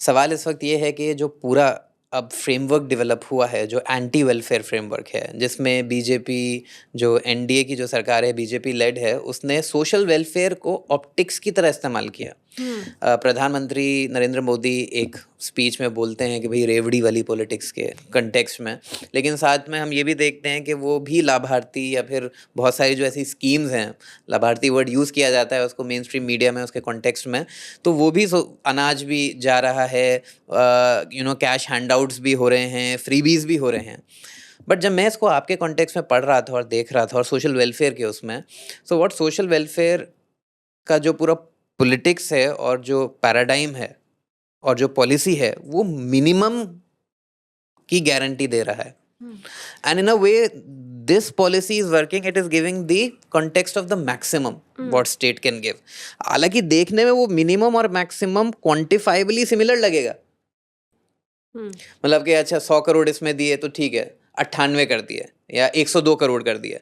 सवाल इस वक्त ये है कि जो पूरा अब फ्रेमवर्क डेवलप हुआ है, जो एंटी वेलफेयर फ्रेमवर्क है, जिसमें बीजेपी, जो एनडीए की जो सरकार है, बीजेपी लेड है, उसने सोशल वेलफेयर को ऑप्टिक्स की तरह इस्तेमाल किया। प्रधानमंत्री नरेंद्र मोदी एक स्पीच में बोलते हैं कि भाई रेवड़ी वाली पॉलिटिक्स के कंटेक्स्ट में, लेकिन साथ में हम ये भी देखते हैं कि वो भी लाभार्थी या फिर बहुत सारी जो ऐसी स्कीम्स हैं, लाभार्थी वर्ड यूज़ किया जाता है उसको मेन स्ट्रीम मीडिया में उसके कॉन्टेक्स्ट में, तो वो भी अनाज भी जा रहा है, कैश हैंडआउट्स भी हो रहे हैं, फ्रीबीज भी हो रहे हैं। बट जब मैं इसको आपके कॉन्टेक्स्ट में पढ़ रहा था और देख रहा था और सोशल वेलफेयर के उसमें, सो व्हाट सोशल वेलफेयर का जो पूरा पॉलिटिक्स है और जो पैराडाइम है और जो पॉलिसी है वो मिनिमम की गारंटी दे रहा है। And in a way, this policy is working. It is giving the context of the maximum what state can give. हालांकि देखने में वो मिनिमम और मैक्सिमम क्वांटिफाइबली सिमिलर लगेगा। मतलब कि अच्छा 100 करोड़ इसमें दिए तो ठीक है, 98 कर दिए या 102 करोड़ कर दिए।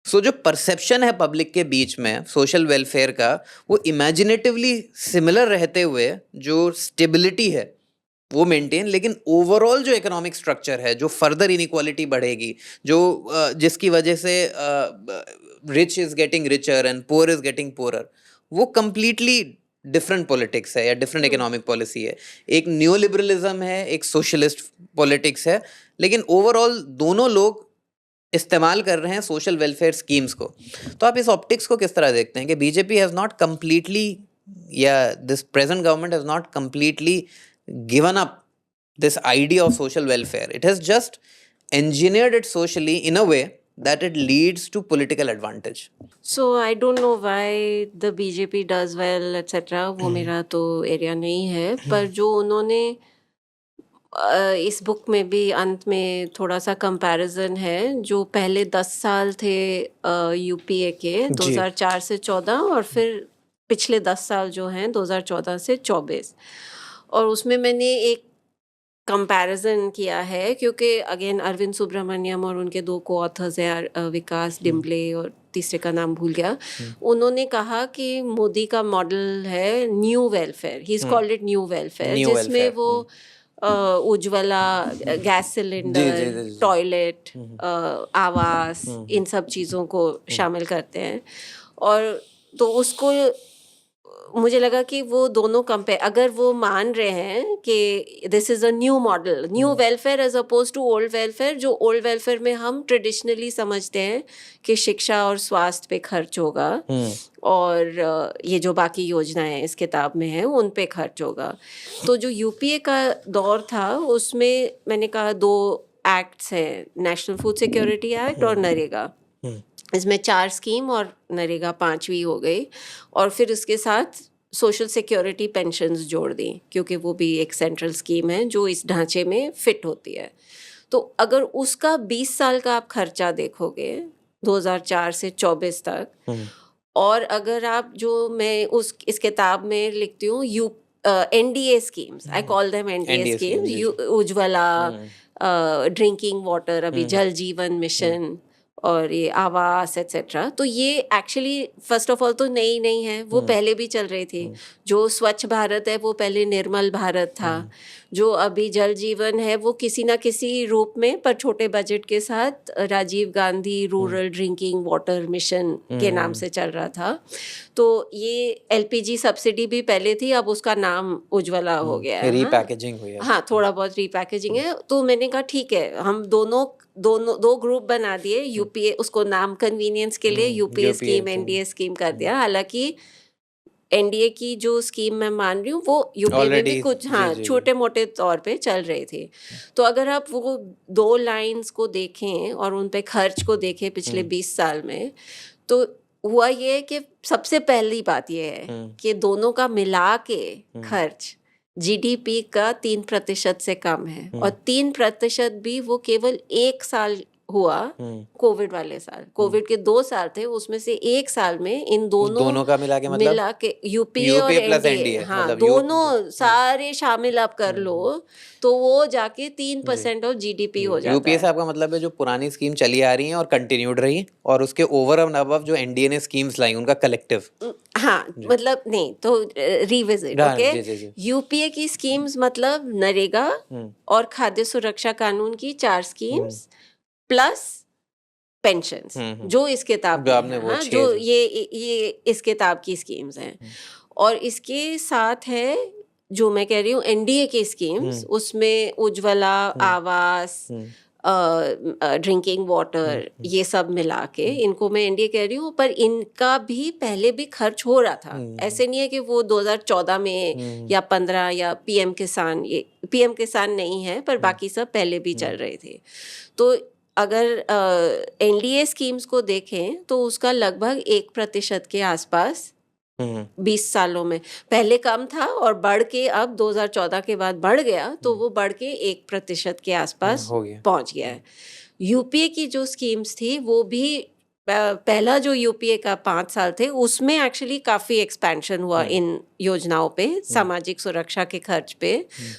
सो जो परसेप्शन है पब्लिक के बीच में सोशल वेलफेयर का, वो इमेजिनेटिवली सिमिलर रहते हुए जो स्टेबिलिटी है वो मेंटेन, लेकिन ओवरऑल जो इकोनॉमिक स्ट्रक्चर है, जो फर्दर इनइक्वालिटी बढ़ेगी, जो जिसकी वजह से rich is getting richer and poor is getting poorer, वो कंप्लीटली डिफरेंट पॉलिटिक्स है या डिफरेंट इकोनॉमिक पॉलिसी है। एक न्यू लिबरलिज्म है, एक सोशलिस्ट पॉलिटिक्स है, लेकिन ओवरऑल दोनों लोग इस्तेमाल कर रहे हैं सोशल वेलफेयर स्कीम्स को। तो आप इस ऑप्टिक्स को किस तरह देखते हैं कि बीजेपी हैज़ नॉट कंप्लीटली, या this present government has not completely given up this idea of social welfare? It has just engineered it socially in a way that it leads to political advantage. So I don't know why the BJP does well etc. वो मेरा तो area नहीं है, पर जो उन्होंने इस book में भी अंत में थोड़ा सा कंपैरिजन है, जो पहले 10 साल थे यूपीए के 2004 से 14 और फिर पिछले 10 साल जो हैं 2014 से 24, और उसमें मैंने एक कंपैरिजन किया है क्योंकि अगेन अरविंद सुब्रमण्यम और उनके 2 को ऑथर्स हैं, विकास डिम्बले और तीसरे का नाम भूल गया। उन्होंने कहा कि मोदी का मॉडल है new welfare, he is called it new welfare, जिसमें वो उज्ज्वला, गैस सिलेंडर, टॉयलेट, आवास, इन सब चीज़ों को शामिल करते हैं। और तो उसको मुझे लगा कि वो दोनों अगर वो मान रहे हैं कि this is a new model, new welfare as oppose to old welfare, जो ओल्ड वेलफेयर में हम ट्रेडिशनली समझते हैं कि शिक्षा और स्वास्थ्य पे खर्च होगा और ये जो बाकी योजनाएं इस किताब में हैं उन पे खर्च होगा। तो जो यूपीए का दौर था उसमें मैंने कहा 2 एक्ट्स हैं, नेशनल फूड सिक्योरिटी एक्ट और नरेगा। इसमें 4 स्कीम और नरेगा 5वीं हो गई, और फिर उसके साथ सोशल सिक्योरिटी पेंशन्स जोड़ दी क्योंकि वो भी एक सेंट्रल स्कीम है जो इस ढांचे में फिट होती है। तो अगर उसका 20 साल का आप खर्चा देखोगे 2004 से 24 तक, और अगर आप जो मैं इस किताब में लिखती हूँ NDA schemes, I call them NDA schemes, Ujjwala, drinking water, अभी जल जीवन मिशन और ये आवास एट्सेट्रा, तो ये एक्चुअली फर्स्ट ऑफ ऑल तो नई नहीं है, वो पहले भी चल रही थी। जो स्वच्छ भारत है वो पहले निर्मल भारत था, जो अभी जल जीवन है वो किसी ना किसी रूप में पर छोटे बजट के साथ Rajiv Gandhi rural drinking water mission के नाम से चल रहा था। तो ये एलपीजी सब्सिडी भी पहले थी, अब उसका नाम उज्ज्वला हो गया है, रीपैकेजिंग हुई है। हाँ, थोड़ा बहुत रीपैकेजिंग है। तो मैंने कहा ठीक है, हम दोनों 2 ग्रुप बना दिए, यूपीए उसको नाम कन्वीनियंस के लिए यूपीए स्कीम, एनडीए स्कीम कर दिया। हालांकि एनडीए की जो स्कीम मैं मान रही हूँ वो यूपीए में भी कुछ छोटे मोटे तौर पे चल रही थी। तो अगर आप वो 2 लाइंस को देखें और उन पे खर्च को देखें पिछले 20 साल में, तो हुआ ये कि सबसे पहली बात ये है कि दोनों का मिला के खर्च जीडीपी का 3% से कम है, और 3% भी वो केवल 1 साल हुआ कोविड वाले साल। कोविड के 2 साल थे, उसमें से 1 साल में इन दोनों का मिला के मतलब मिला के यूपीए और यूपीए प्लस एनडीए, एनडीए हाँ मतलब दोनों सारे शामिल आप कर लो तो वो जाके 3% ऑफ जीडीपी हो जाता यूपीए से है। आपका मतलब है जो पुरानी स्कीम चली आ रही है और कंटिन्यूड रही, और उसके ओवर एंड अबव जो एनडीए ने स्कीम्स लाई उनका कलेक्टिव। हाँ मतलब नहीं तो रिविजिट, हाँ, ओके। जी जी जी। यूपीए की स्कीम्स मतलब नरेगा और खाद्य सुरक्षा कानून की 4 स्कीम्स प्लस पेंशन्स जो इस किताब जो में आपने है, वो हाँ, 6 जो जो ये इस किताब की स्कीम्स हैं। और इसके साथ है जो मैं कह रही हूँ एनडीए की स्कीम्स, उसमें उज्ज्वला, आवास, ड्रिंकिंग वाटर, ये सब मिला के इनको मैं एनडीए कह रही हूँ। पर इनका भी पहले भी खर्च हो रहा था, ऐसे नहीं है कि वो 2014 में या 15 या पीएम किसान, ये पीएम किसान नहीं है पर बाकी सब पहले भी चल रहे थे। तो अगर एनडीए स्कीम्स को देखें तो उसका लगभग 1% के आसपास 20 सालों में, पहले कम था और बढ़ के अब 2014 के बाद बढ़ गया, तो वो बढ़ के 1% के आसपास हो गया। पहुंच गया है। यूपीए की जो स्कीम्स थी वो भी पहला जो यूपीए का 5 साल थे उसमें एक्चुअली काफी एक्सपेंशन हुआ इन योजनाओं पे, सामाजिक सुरक्षा के खर्च पे।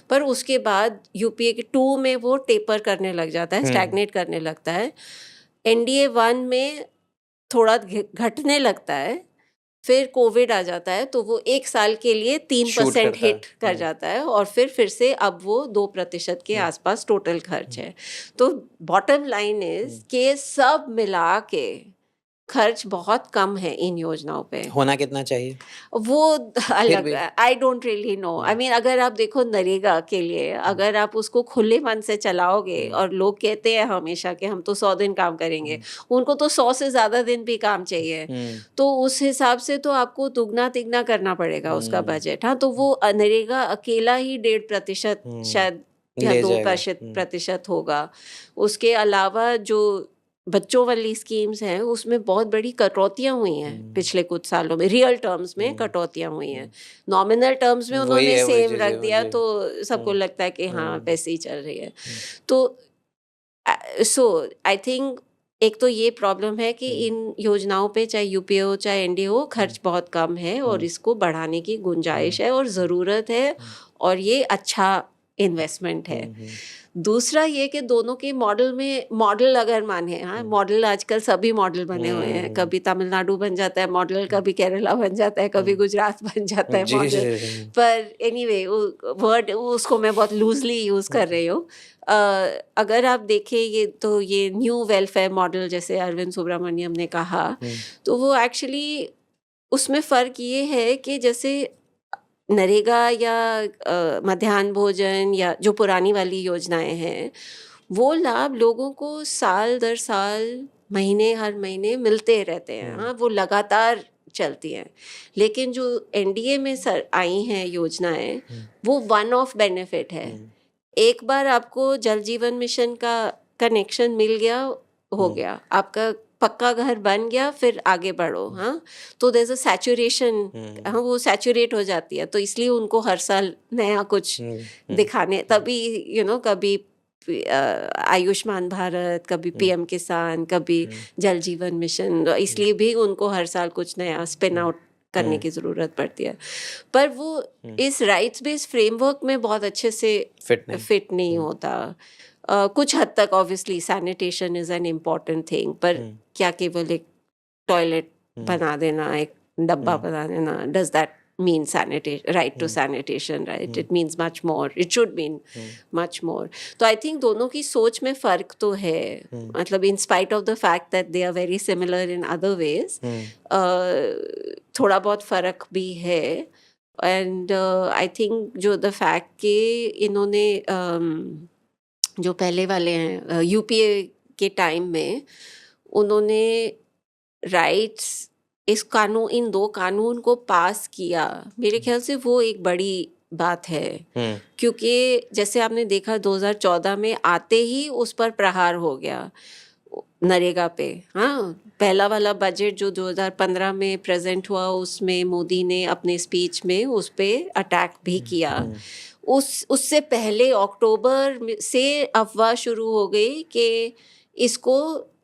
पर उसके बाद यूपीए के 2 में वो टेपर करने लग जाता है, स्टैग्नेट करने लगता है। एनडीए 1 में थोड़ा घटने लगता है, फिर कोविड आ जाता है तो वो 1 साल के लिए 3% हिट कर जाता है और फिर से अब वो 2% के आसपास टोटल खर्च है। तो बॉटम लाइन इज के सब मिला के खर्च बहुत कम है इन योजनाओं पे। होना कितना चाहिए वो अलग भी? है, I don't really know. I mean अगर आप देखो नरेगा के लिए अगर आप उसको खुले मन से चलाओगे, और लोग कहते हैं हमेशा कि हम तो 100 दिन काम करेंगे, उनको तो 100 से ज्यादा दिन भी काम चाहिए, तो उस हिसाब से तो आपको दुगना तिगना करना पड़ेगा उसका बजट। हाँ, तो वो नरेगा अकेला ही 1.5% शायद या ले 2% होगा। उसके अलावा जो बच्चों वाली स्कीम्स हैं उसमें बहुत बड़ी कटौतियां हुई हैं पिछले कुछ सालों में, रियल टर्म्स में कटौतियां हुई हैं। नॉमिनल टर्म्स में वही उन्होंने है, वही सेम चीज़ रख है, दिया वही। तो सबको लगता है कि हाँ वैसे ही चल रही है। तो सो आई थिंक एक तो ये प्रॉब्लम है कि इन योजनाओं पे चाहे यूपीए हो चाहे एनडीए हो, खर्च बहुत कम है और इसको बढ़ाने की गुंजाइश है और ज़रूरत है, और ये अच्छा इन्वेस्टमेंट है। दूसरा ये कि दोनों के मॉडल अगर माने, हाँ मॉडल आजकल सभी मॉडल बने हुए हैं, कभी तमिलनाडु बन जाता है मॉडल, कभी केरला बन जाता है, कभी गुजरात बन जाता है जी, मॉडल। जी, जी। पर एनीवे वर्ड उसको मैं बहुत लूजली यूज कर रही हूँ। अगर आप देखें ये तो ये न्यू वेलफेयर मॉडल जैसे अरविंद सुब्रमण्यम ने कहा, तो वो एक्चुअली उसमें फ़र्क ये है कि जैसे नरेगा या मध्याह्न भोजन या जो पुरानी वाली योजनाएं हैं, वो लाभ लोगों को साल दर साल, महीने हर महीने मिलते रहते हैं। हाँ, वो लगातार चलती हैं। लेकिन जो एनडीए में आई हैं योजनाएं, वो वन ऑफ बेनिफिट है। एक बार आपको जल जीवन मिशन का कनेक्शन मिल गया, हो गया, आपका पक्का घर बन गया, फिर आगे बढ़ो। हाँ, तो देयर इज अ सैचुरेशन, हाँ वो सैचुरेट हो जाती है, तो इसलिए उनको हर साल नया कुछ दिखाने, तभी कभी आयुष्मान भारत, कभी पीएम किसान, कभी जल जीवन मिशन, इसलिए भी उनको हर साल कुछ नया स्पिन आउट करने की जरूरत पड़ती है। पर वो इस राइट्स बेस्ड फ्रेमवर्क में बहुत अच्छे से फिट नहीं होता। कुछ हद तक obviously sanitation is an important thing, पर क्या केवल एक टॉयलेट बना देना, एक डब्बा बना देना, does that mean right to sanitation, right? It means much more, it should mean much more. तो I think दोनों की सोच में फ़र्क तो है, मतलब in spite of the fact that they are very similar in other ways, थोड़ा बहुत फ़र्क भी है। and I think जो the fact कि इन्होंने जो पहले वाले हैं यूपीए के टाइम में उन्होंने राइट्स इन 2 कानून को पास किया, मेरे ख्याल से वो एक बड़ी बात है। क्योंकि जैसे आपने देखा 2014 में आते ही उस पर प्रहार हो गया नरेगा पे। हाँ, पहला वाला बजट जो 2015 में प्रेजेंट हुआ, उसमें मोदी ने अपने स्पीच में उस पे अटैक भी किया। उससे पहले अक्टूबर से अफवाह शुरू हो गई कि इसको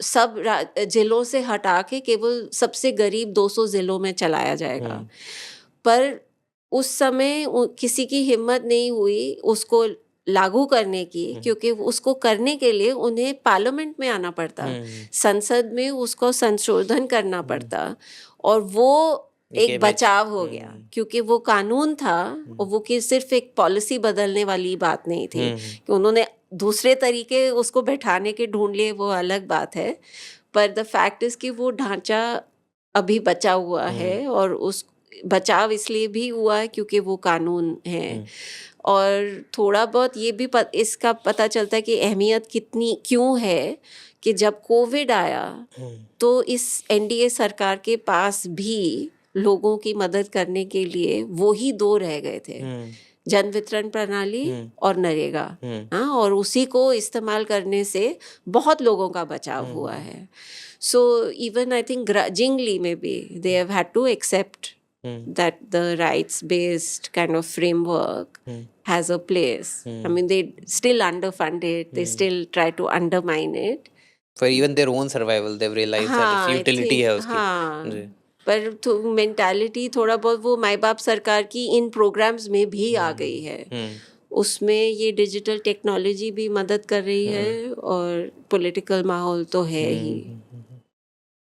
सब जिलों से हटा के केवल सबसे गरीब 200 जिलों में चलाया जाएगा। पर उस समय किसी की हिम्मत नहीं हुई उसको लागू करने की, क्योंकि उसको करने के लिए उन्हें पार्लियामेंट में आना पड़ता, संसद में उसको संशोधन करना पड़ता, और वो एक बचाव हो गया क्योंकि वो कानून था और वो कि सिर्फ एक पॉलिसी बदलने वाली बात नहीं थी कि उन्होंने दूसरे तरीके उसको बैठाने के ढूंढ लिए, वो अलग बात है। पर द फैक्ट इज कि वो ढांचा अभी बचा हुआ है, और उस बचाव इसलिए भी हुआ है क्योंकि वो कानून है। और थोड़ा बहुत ये भी इसका पता चलता है कि अहमियत कितनी क्यों है कि जब कोविड आया तो इस एनडीए सरकार के पास भी लोगों की मदद करने के लिए वो ही दो रह गए थे, जन वितरण प्रणाली और नरेगा। हाँ, और उसी को इस्तेमाल करने से बहुत लोगों का बचाव हुआ है। So even I think grudgingly में भी they have had to accept that the rights-based kind of framework has a place. I mean, they still underfund it. They still try to undermine it. For even their own survival, they've realized that futility है उसकी। हाँ, पर तो mentality थोड़ा बहुत वो माई बाप सरकार की इन प्रोग्राम्स में भी आ गई है। उसमें ये डिजिटल टेक्नोलॉजी भी मदद कर रही है और पॉलिटिकल माहौल तो है ही।